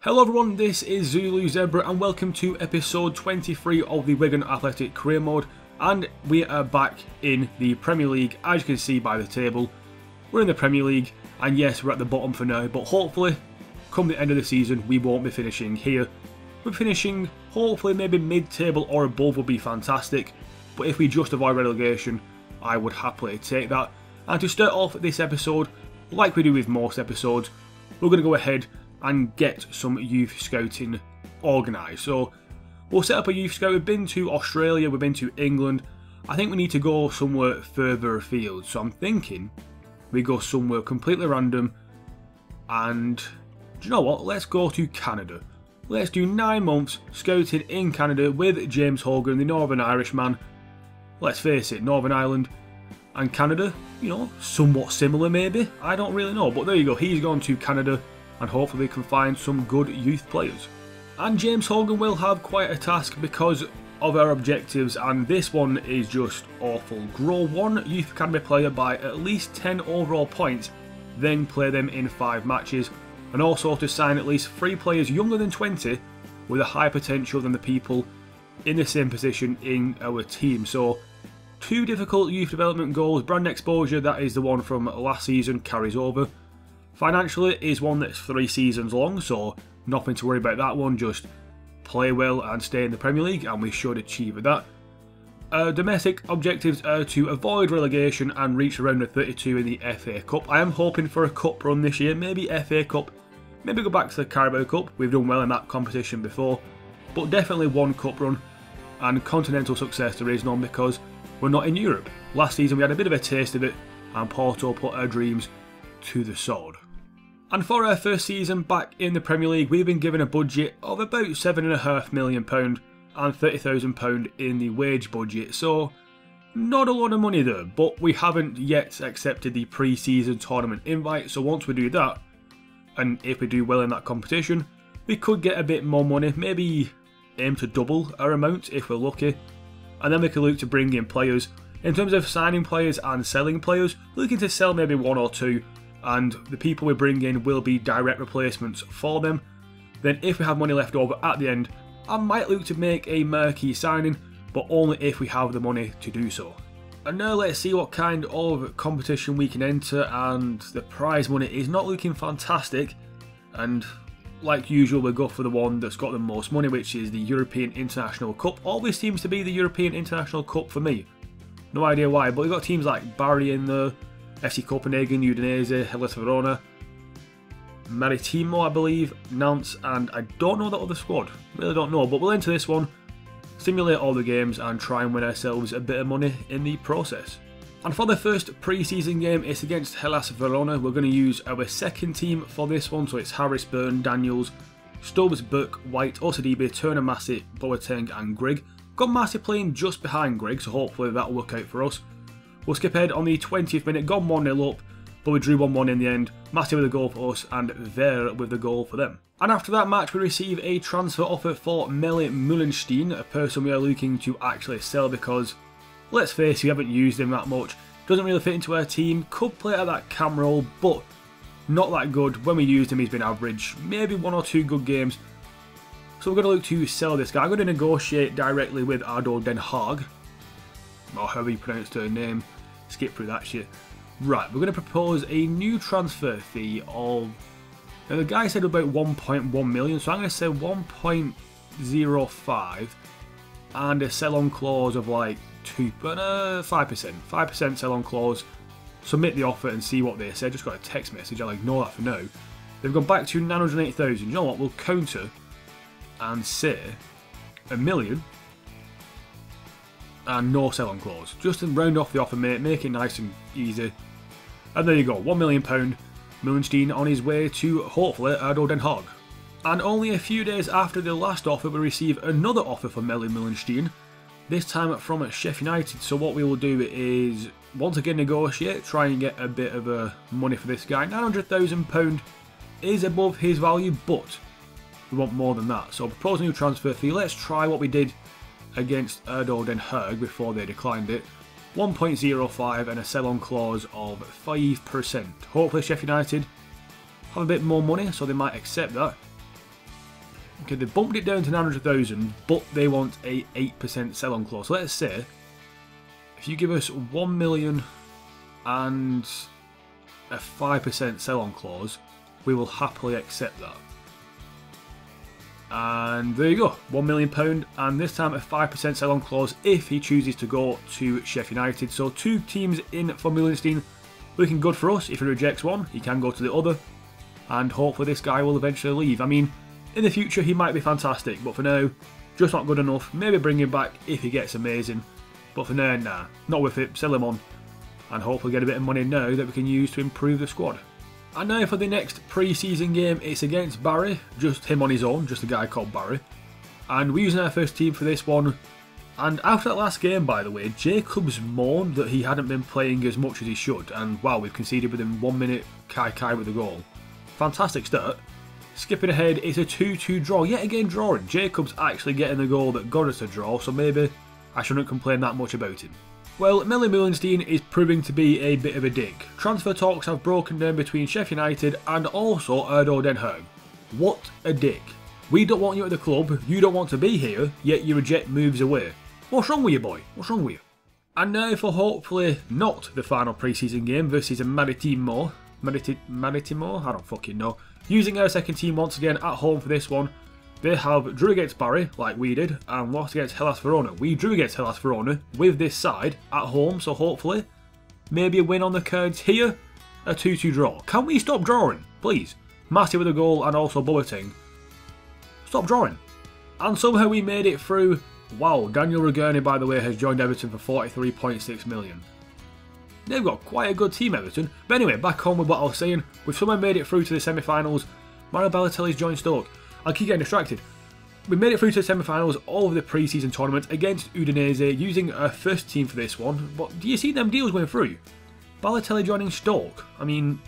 Hello everyone, this is Zulu Zebra and welcome to episode 23 of the Wigan Athletic Career Mode, and we are back in the Premier League. As you can see by the table, we're in the Premier League, and yes, we're at the bottom for now, but hopefully come the end of the season we won't be finishing here. We're finishing hopefully maybe mid-table or above would be fantastic, but if we just avoid relegation I would happily take that. And to start off this episode, like we do with most episodes, we're going to go ahead and get some youth scouting organised. So we'll set up a youth scout. We've been to Australia, we've been to England. I think we need to go somewhere further afield. So I'm thinking we go somewhere completely random, and do you know what? Let's go to Canada. Let's do 9 months scouting in Canada with James Hogan, the Northern Irishman. Let's face it, Northern Ireland and Canada, you know, somewhat similar maybe. I don't really know, but there you go. He's gone to Canada, and hopefully we can find some good youth players. And James Hogan will have quite a task because of our objectives, and this one is just awful. Grow 1 youth academy player by at least 10 overall points, then play them in 5 matches, and also to sign at least 3 players younger than 20 with a higher potential than the people in the same position in our team. So 2 difficult youth development goals. Brand exposure, that is the one from last season, carries over. Financially is one that's 3 seasons long, so nothing to worry about that one, just play well and stay in the Premier League, and we should achieve that. Domestic objectives are to avoid relegation and reach around the 32 in the FA Cup. I am hoping for a cup run this year, maybe FA Cup, maybe go back to the Carabao Cup. We've done well in that competition before, but definitely 1 cup run, and continental success there is none because we're not in Europe. Last season we had a bit of a taste of it, and Porto put our dreams to the sword. And for our first season back in the Premier League, we've been given a budget of about £7.5 million and £30,000 in the wage budget, so not a lot of money there, but we haven't yet accepted the pre-season tournament invite, so once we do that, and if we do well in that competition, we could get a bit more money, maybe aim to double our amount if we're lucky, and then we can look to bring in players. In terms of signing players and selling players, looking to sell maybe 1 or 2, and the people we bring in will be direct replacements for them. Then if we have money left over at the end, I might look to make a marquee signing, but only if we have the money to do so. And now let's see what kind of competition we can enter, and the prize money is not looking fantastic, and like usual we'll go for the one that's got the most money, which is the European International Cup. Always seems to be the European International Cup for me. No idea why, but we've got teams like Bari in there, FC Copenhagen, Udinese, Hellas Verona, Maritimo I believe, Nantes, and I don't know that other squad. Really don't know, but we'll enter this one, simulate all the games and try and win ourselves a bit of money in the process. And for the first pre-season game, it's against Hellas Verona. We're going to use our second team for this one, so it's Harris, Byrne, Daniels, Stubbs, Burke, White, Osadibe, Turner, Massey, Boateng and Grigg. Got Massey playing just behind Grigg, so hopefully that'll work out for us. We'll skip ahead on the 20th minute, gone 1-0 up, but we drew 1-1 in the end. Massey with a goal for us and Ver with the goal for them. And after that match we receive a transfer offer for Melle Mullenstein, a person we are looking to actually sell because, let's face it, we haven't used him that much. Doesn't really fit into our team, could play at that cam role, but not that good. When we used him he's been average, maybe 1 or 2 good games. So we're going to look to sell this guy. I'm going to negotiate directly with ADO Den Haag, or however you pronounce their name. Skip through that shit. Right, we're going to propose a new transfer fee of, now the guy said about 1.1 million, so I'm going to say 1.05 and a sell-on clause of like 5% sell-on clause. Submit the offer and see what they say. Just got a text message, I'll ignore that for now. They've gone back to 980,000. You know what, we'll counter and say $1 million and no sell-on clause, just to round off the offer, mate, make it nice and easy. And there you go, £1 million, Mullenstein on his way to hopefully ADO Den Haag. And only a few days after the last offer we receive another offer for Melle Mullenstein, this time from Sheffield United. So what we will do is once again negotiate, try and get a bit of money for this guy. £900,000 is above his value, but we want more than that. So propose a new transfer fee. Let's try what we did against ADO Den Haag before they declined it. 1.05 and a sell-on clause of 5%. Hopefully Sheffield United have a bit more money, so they might accept that. Okay, they bumped it down to 900,000, but they want a 8% sell-on clause. So let's say, if you give us 1 million and a 5% sell-on clause, we will happily accept that. And there you go, £1 million, and this time a 5% sell-on clause if he chooses to go to Sheffield United. So 2 teams in for Mühlenstein, looking good for us. If he rejects one, he can go to the other, and hopefully this guy will eventually leave. I mean, in the future he might be fantastic, but for now, just not good enough. Maybe bring him back if he gets amazing, but for now, nah, not worth it. Sell him on, and hopefully get a bit of money now that we can use to improve the squad. And now for the next pre-season game, it's against Barry, just him on his own, just a guy called Barry. And we're using our first team for this one. And after that last game, by the way, Jacobs moaned that he hadn't been playing as much as he should. And wow, we've conceded within 1 minute, Kai with a goal. Fantastic start. Skipping ahead, it's a 2-2 draw, yet again drawing. Jacobs actually getting the goal that got us a draw, so maybe I shouldn't complain that much about him. Well, Melle Mühlenstein is proving to be a bit of a dick. Transfer talks have broken down between Sheffield United and also ADO Den Haag. What a dick. We don't want you at the club, you don't want to be here, yet you reject moves away. What's wrong with you, boy? What's wrong with you? And now for hopefully not the final pre-season game versus a Maritimo. I don't fucking know. Using our second team once again at home for this one. They have drew against Barry, like we did, and lost against Hellas Verona. We drew against Hellas Verona with this side at home, so hopefully, maybe a win on the cards here. A 2-2 draw. Can we stop drawing, please? Massey with a goal and also Boateng. Stop drawing. And somehow we made it through. Wow, Daniel Rugani, by the way, has joined Everton for 43.6 million. They've got quite a good team, Everton. But anyway, back home with what I was saying. We've somehow made it through to the semi-finals. Mario Balotelli's joined Stoke. I keep getting distracted. We made it through to the semi-finals of the pre-season tournament against Udinese, using our first team for this one. But do you see them deals going through? Balotelli joining Stoke. I mean,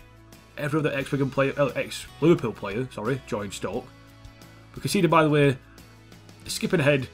every other ex-Wigan player, ex-Liverpool player, sorry, joined Stoke. We conceded, by the way, skipping ahead,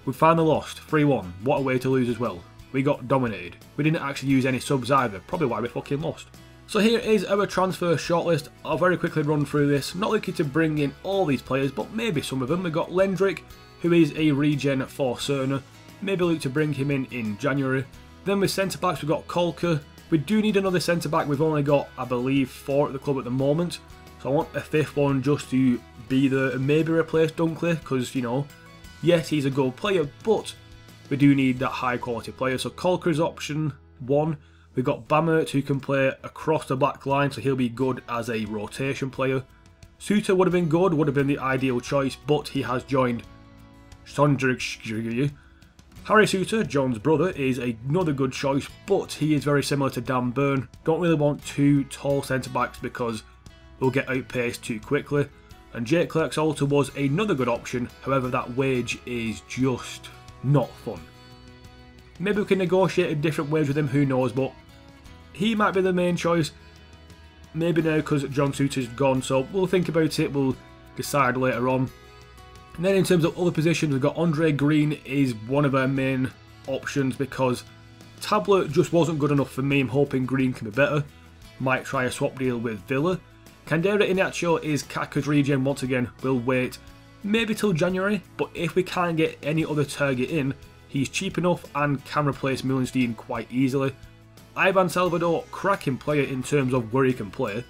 we finally lost 3-1. What a way to lose as well. We got dominated. We didn't actually use any subs either, probably why we fucking lost. So here is our transfer shortlist. I'll very quickly run through this. Not looking to bring in all these players, but maybe some of them. We've got Lendrick, who is a regen for Cerner. Maybe look to bring him in January. Then with centre-backs, we've got Kolka. We do need another centre-back. We've only got, I believe, 4 at the club at the moment. So I want a 5th one just to be there and maybe replace Dunkley, because, you know, yes, he's a good player, but we do need that high-quality player. So Kolka is option 1. We've got Bamert, who can play across the back line, so he'll be good as a rotation player. Suter would have been good, would have been the ideal choice, but he has joined Sondrig. Harry Suter, John's brother, is another good choice, but he is very similar to Dan Burn. Don't really want 2 tall centre-backs because they'll get outpaced too quickly. And Jake Clerk-Salter was another good option, however that wage is just not fun. Maybe we can negotiate a different wage with him, who knows, but he might be the main choice. Maybe now because John Suter's gone, so we'll think about it, we'll decide later on. And then in terms of other positions, we've got Andre Green is one of our main options because Tablet just wasn't good enough for me. I'm hoping Green can be better. Might try a swap deal with Villa. Candera Inacio is Kaka's regen once again. We'll wait maybe till January, but if we can't get any other target in, he's cheap enough and can replace Mühlenstein quite easily. Ivan Salvador, cracking player in terms of where he can play.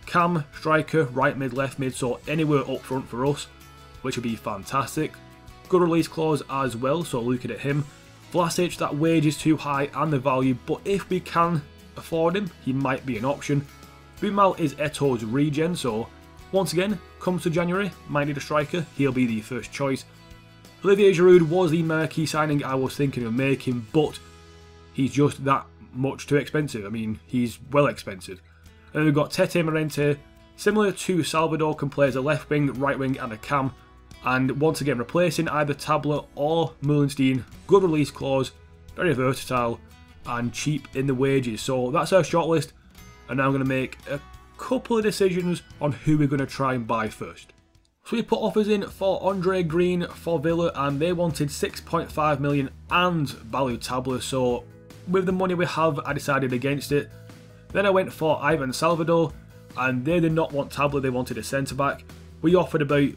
Cam, striker, right mid, left mid, so anywhere up front for us, which would be fantastic. Good release clause as well, so looking at him. Vlasic, that wage is too high and the value, but if we can afford him, he might be an option. Bumal is Eto's regen, so once again, comes to January, might need a striker, he'll be the first choice. Olivier Giroud was the marquee signing I was thinking of making, but he's just that much too expensive. I mean, he's well expensive. And then we've got Tete Morente, similar to Salvador, can play as a left wing, right wing and a cam. And once again, replacing either Tablet or Mühlenstein. Good release clause, very versatile and cheap in the wages. So that's our shortlist. And now I'm going to make a couple of decisions on who we're going to try and buy first. So we put offers in for Andre Green for Villa and they wanted 6.5 million and value Tablet. So with the money we have, I decided against it. Then I went for Ivan Salvador and they did not want Tablet, they wanted a centre-back. We offered about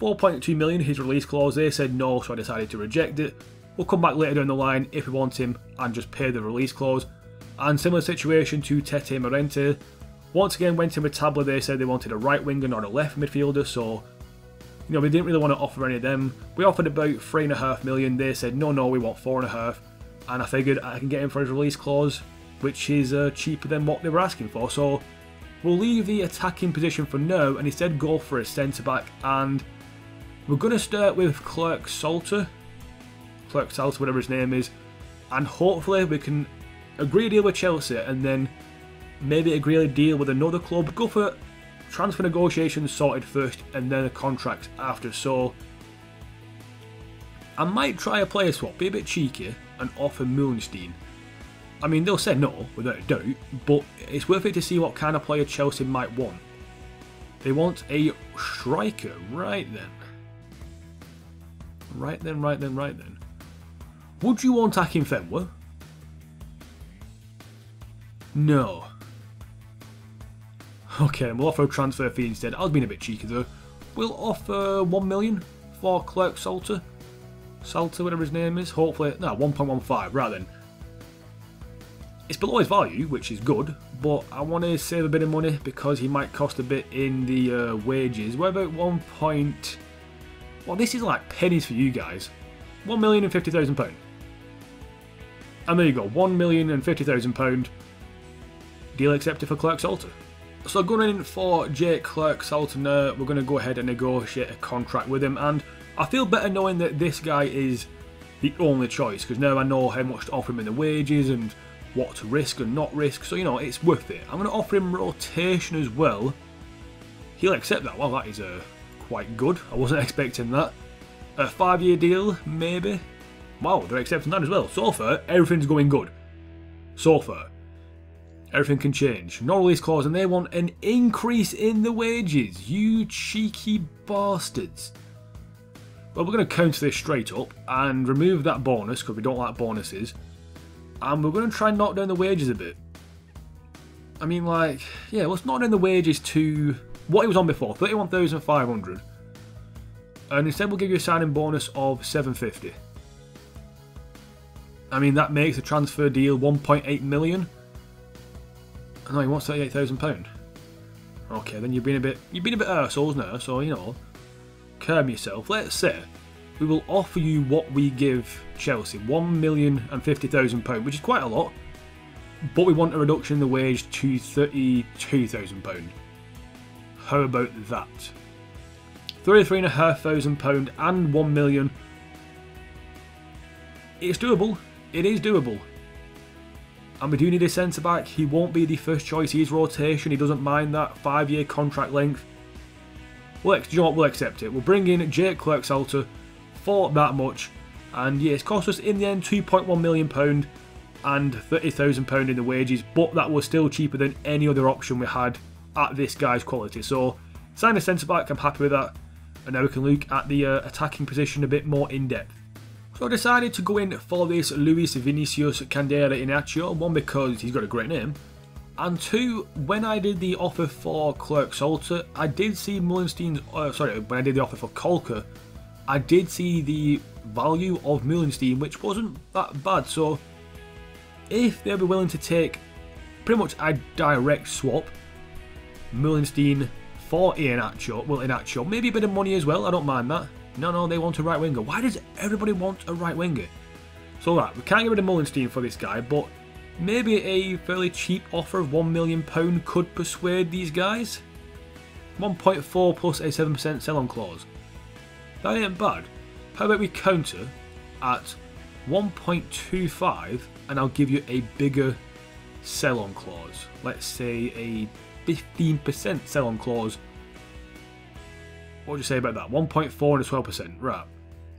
4.2 million his release clause. They said no, so I decided to reject it. We'll come back later down the line if we want him and just pay the release clause. And similar situation to Tete Morente. Once again, went in with Tabla. They said they wanted a right winger, not a left midfielder, so you know, we didn't really want to offer any of them. We offered about 3.5 million. They said no, we want 4.5, and I figured I can get him for his release clause, which is cheaper than what they were asking for. So we'll leave the attacking position for now and instead go for a centre back, and we're going to start with Clerk Salter, whatever his name is, and hopefully we can agree a deal with Chelsea and then maybe agree a deal with another club. Go for transfer negotiations sorted first and then a contract after. So I might try a player swap, be a bit cheeky and offer Mullenstein. I mean, they'll say no without a doubt, but it's worth it to see what kind of player Chelsea might want. They want a striker, right then. Right then. Would you want Akinfenwa? No. Okay, we'll offer a transfer fee instead. I was being a bit cheeky though. We'll offer 1 million for Clerk Salter. Whatever his name is. Hopefully, no, 1.15, right then. It's below his value, which is good, but I want to save a bit of money because he might cost a bit in the wages. What about well, this is like pennies for you guys. £1,050,000. And there you go, £1,050,000. Deal accepted for Clerk Salter. So going in for Jake Clerk Salter now, we're going to go ahead and negotiate a contract with him, and I feel better knowing that this guy is the only choice, because now I know how much to offer him in the wages and what to risk and not risk, so you know, it's worth it. I'm going to offer him rotation as well. He'll accept that. Well, that is quite good. I wasn't expecting that. A 5-year deal, maybe. Wow, they're accepting that as well. So far, everything's going good. So far. Everything can change. No release clause, and they want an increase in the wages. You cheeky bastards. Well, we're going to counter this straight up and remove that bonus, because we don't like bonuses. And we're going to try and knock down the wages a bit. I mean, like, yeah, let's knock down the wages to what he was on before, 31,500. And instead we'll give you a signing bonus of 750. I mean, that makes the transfer deal 1.8 million. No, he wants £38,000. Okay, then you've been a bit arseholes now, so you know, calm yourself. Let's say we will offer you what we give Chelsea, £1,050,000, which is quite a lot, but we want a reduction in the wage to £32,000. How about that? £33,500 and 1 million. It's doable. It is doable. And we do need a centre back. He won't be the first choice. He is rotation. He doesn't mind that 5-year contract length. We'll accept it. We'll bring in Jake Clerk Salter for that much. And yeah, it's cost us in the end £2.1 million and £30,000 in the wages. But that was still cheaper than any other option we had at this guy's quality. So sign a centre back. I'm happy with that. And now we can look at the attacking position a bit more in depth. So I decided to go in for this Luis Vinicius Candera Inacio, one because he's got a great name, and two, when I did the offer for Clerk Salter, I did see Mullenstein's, when I did the offer for Kolka, I did see the value of Mullenstein, which wasn't that bad, so if they'd be willing to take pretty much a direct swap, Mullenstein for Inacio, maybe a bit of money as well, I don't mind that. No, they want a right winger. Why does everybody want a right winger? So right, we can't get rid of Mullenstein for this guy, but maybe a fairly cheap offer of £1 million could persuade these guys. 1.4 plus a 7% sell-on clause. That ain't bad. How about we counter at 1.25 and I'll give you a bigger sell-on clause. Let's say a 15% sell-on clause. What would you say about that? 1.4 and a 12%. Right.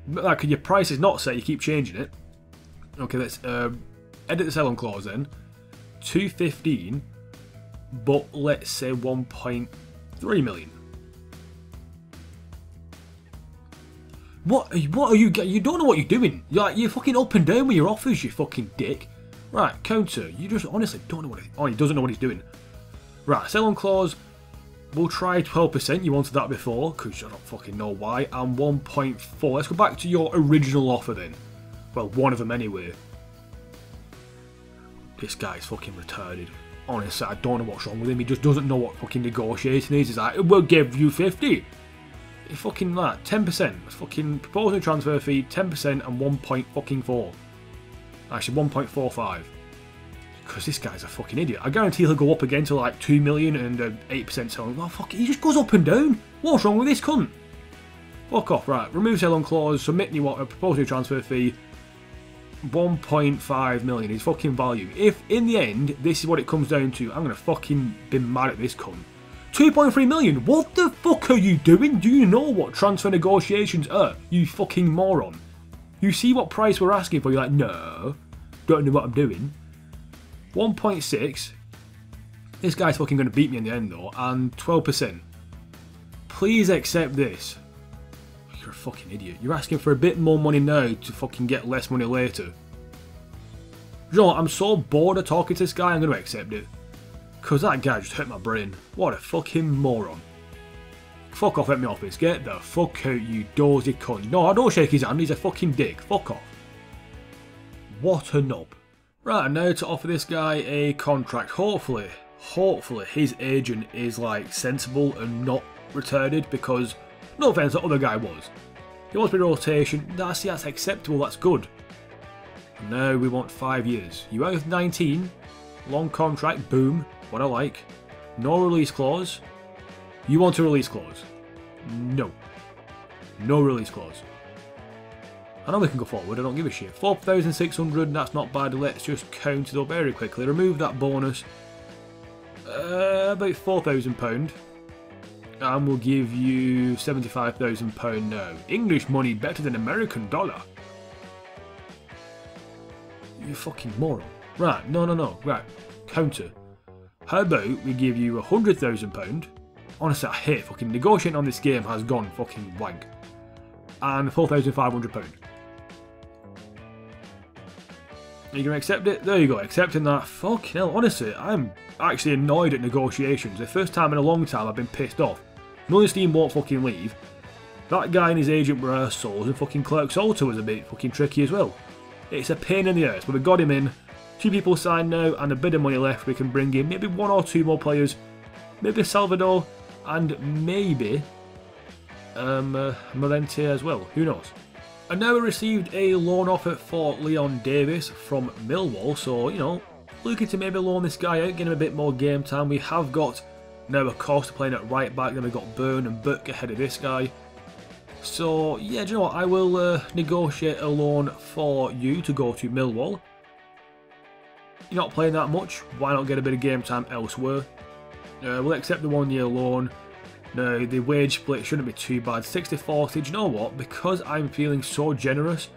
Like, your price is not set, you keep changing it. Okay, let's edit the sell-on clause then. 215, but let's say 1.3 million. What are you don't know what you're doing. You're fucking up and down with your offers, you fucking dick. Right, counter. You just honestly don't know what he doesn't know what he's doing. Right, sell-on clause. We'll try 12%, you wanted that before, because I don't fucking know why, and 1.4. Let's go back to your original offer then. Well, one of them anyway. This guy's fucking retarded. Honestly, I don't know what's wrong with him. He just doesn't know what fucking negotiating is. He's like, we'll give you 50. It's fucking that. 10%. It's fucking proposing transfer fee, 10% and 1.4. Actually, 1.45. Because this guy's a fucking idiot. I guarantee he'll go up again to like 2 million and 8% selling. Oh, fuck it. He just goes up and down. What's wrong with this cunt? Fuck off. Right. Remove sell on clause. Submit new what? A proposed transfer fee. 1.5 million is fucking value. If in the end this is what it comes down to, I'm gonna fucking be mad at this cunt. 2.3 million. What the fuck are you doing? Do you know what transfer negotiations are? You fucking moron. You see what price we're asking for? You're like, no, don't know what I'm doing. 1.6. This guy's fucking gonna beat me in the end though. And 12%. Please accept this. You're a fucking idiot. You're asking for a bit more money now to fucking get less money later. You know what? I'm so bored of talking to this guy, I'm going to accept it. Because that guy just hurt my brain. What a fucking moron. Fuck off at my office. Get the fuck out, you dozy cunt. No, I don't shake his hand. He's a fucking dick. Fuck off. What a knob. Right, and now to offer this guy a contract. Hopefully his agent is like sensible and not retarded, because no offence, that other guy was. He wants to be rotation. That's acceptable, that's good. And now we want 5 years. You out of 19, long contract, boom, what I like. No release clause. You want a release clause? No. No release clause. I know we can go forward, I don't give a shit. 4,600, that's not bad. Let's just count it up very quickly. Remove that bonus. About £4,000. And we'll give you £75,000 now. English money better than American dollar. You fucking moron. Right, no. Right, counter. How about we give you £100,000? Honestly, I hate fucking negotiating on this game has gone fucking wank. And £4,500. Are you going to accept it? There you go, accepting that. Fucking hell, honestly, I'm actually annoyed at negotiations. The first time in a long time I've been pissed off. Mullenstein won't fucking leave. That guy and his agent were our souls, and fucking Clerk Salter was a bit fucking tricky as well. It's a pain in the ass, but we got him in. 2 people signed now, and a bit of money left. We can bring in maybe 1 or 2 more players. Maybe Salvador, and maybe Malente as well. Who knows? And now we received a loan offer for Leon Davis from Millwall, so, you know, looking to maybe loan this guy out, get him a bit more game time. We have got now a Costa playing at right back, then we've got Byrne and Burke ahead of this guy. So, yeah, do you know what? I will negotiate a loan for you to go to Millwall. You're not playing that much, why not get a bit of game time elsewhere? We'll accept the 1-year loan. Now, the wage split shouldn't be too bad. 60-40, do you know what? Because I'm feeling so generous,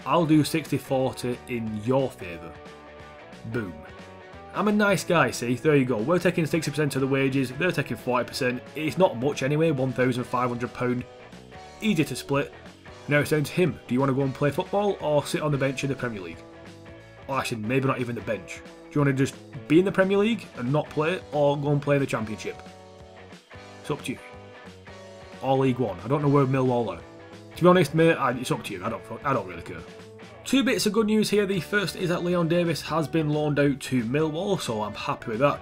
I'll do 60-40 in your favour. Boom. I'm a nice guy, see? There you go. We're taking 60% of the wages, they're taking 40%. It's not much anyway, £1,500. Easy to split. Now it's down to him. Do you want to go and play football or sit on the bench in the Premier League? Or actually, maybe not even the bench. Do you want to just be in the Premier League and not play, or go and play in the Championship? It's up to you. Or League One. I don't know where Millwall are. To be honest, mate, it's up to you. I don't really care. 2 bits of good news here. The first is that Leon Davis has been loaned out to Millwall, so I'm happy with that.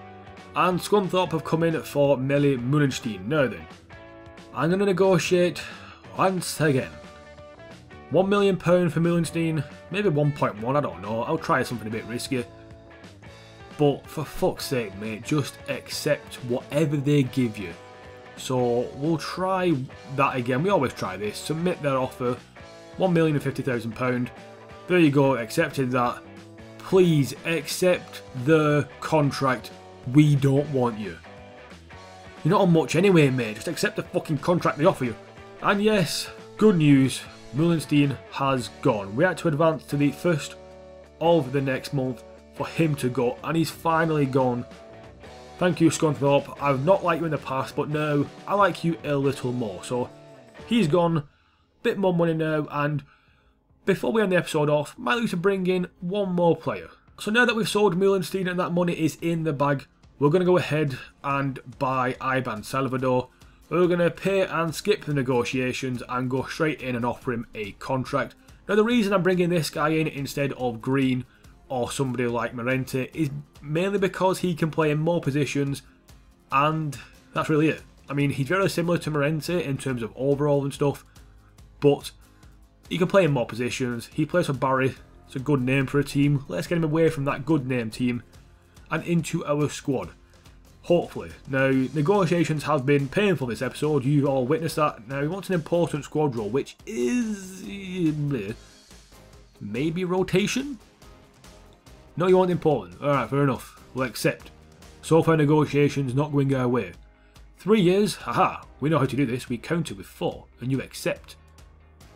And Scunthorpe have come in for Meli Mullenstein. Now then, I'm going to negotiate once again. £1 million for Mullenstein, maybe 1.1, I don't know. I'll try something a bit risky. But for fuck's sake, mate, just accept whatever they give you. So we'll try that again. We always try this. Submit their offer. £1,050,000. There you go, accepted that. Please accept the contract. We don't want you. You're not on much anyway, mate. Just accept the fucking contract they offer you. And yes, good news. Mullenstein has gone. We had to advance to the 1st of the next month for him to go, and he's finally gone. Thank you, Scunthorpe. I've not liked you in the past, but now I like you a little more. So he's gone. Bit more money now, and before we end the episode off, might look to bring in 1 more player. So now that we've sold Mullenstein and that money is in the bag, we're going to go ahead and buy Ivan Salvador. We're going to pay and skip the negotiations and go straight in and offer him a contract. Now the reason I'm bringing this guy in instead of Green or somebody like Morente is mainly because he can play in more positions, and that's really it. I mean, he's very similar to Morente in terms of overall and stuff, but he can play in more positions. He plays for Barry. It's a good name for a team. Let's get him away from that good name team and into our squad, hopefully. Now, negotiations have been painful this episode. You've all witnessed that. Now, he wants an important squad role, which is maybe rotation? No, you want important. Alright, fair enough. We'll accept. So far, negotiations not going our way. 3 years? Haha, we know how to do this. We counter with 4, and you accept.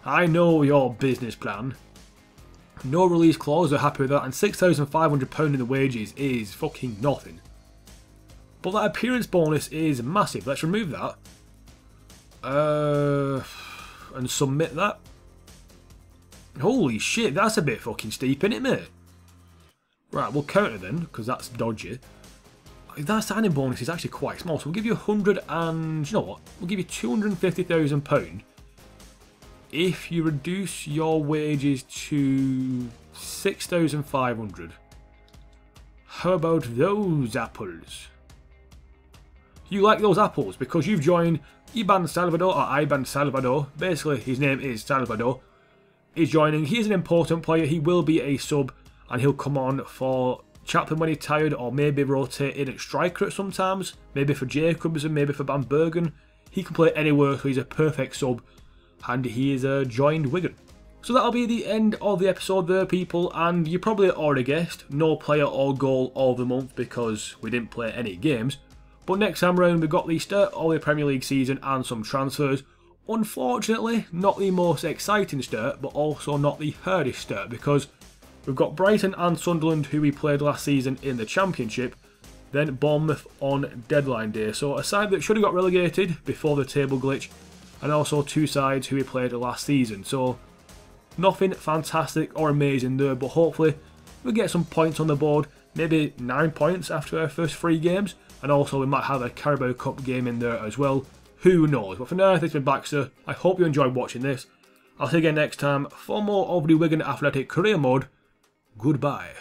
I know your business plan. No release clause, they're happy with that, and £6,500 in the wages is fucking nothing. But that appearance bonus is massive. Let's remove that. And submit that. Holy shit, that's a bit fucking steep, isn't it, mate? Right, we'll counter then, because that's dodgy. That signing bonus is actually quite small, so we'll give you 100 and... you know what? We'll give you £250,000 if you reduce your wages to 6,500. How about those apples? You like those apples because you've joined Ivan Salvador. Basically, his name is Salvador. He's joining. He is an important player. He will be a sub, and he'll come on for Chaplin when he's tired, or maybe rotate in at striker sometimes. Maybe for Jacobs and maybe for Van Bergen. He can play anywhere, so he's a perfect sub. And he is joined Wigan. So that'll be the end of the episode there, people, and you probably already guessed, no player or goal of the month because we didn't play any games. But next time round we've got the start of the Premier League season and some transfers. Unfortunately, not the most exciting start, but also not the hardest start, because we've got Brighton and Sunderland, who we played last season in the Championship, then Bournemouth on deadline day. So a side that should have got relegated before the table glitch, and also 2 sides who we played last season. So nothing fantastic or amazing there, but hopefully we'll get some points on the board, maybe 9 points after our first 3 games, and also we might have a Carabao Cup game in there as well. Who knows? But for now, this has been Baxter. I hope you enjoyed watching this. I'll see you again next time for more of the Wigan Athletic career mode. Goodbye.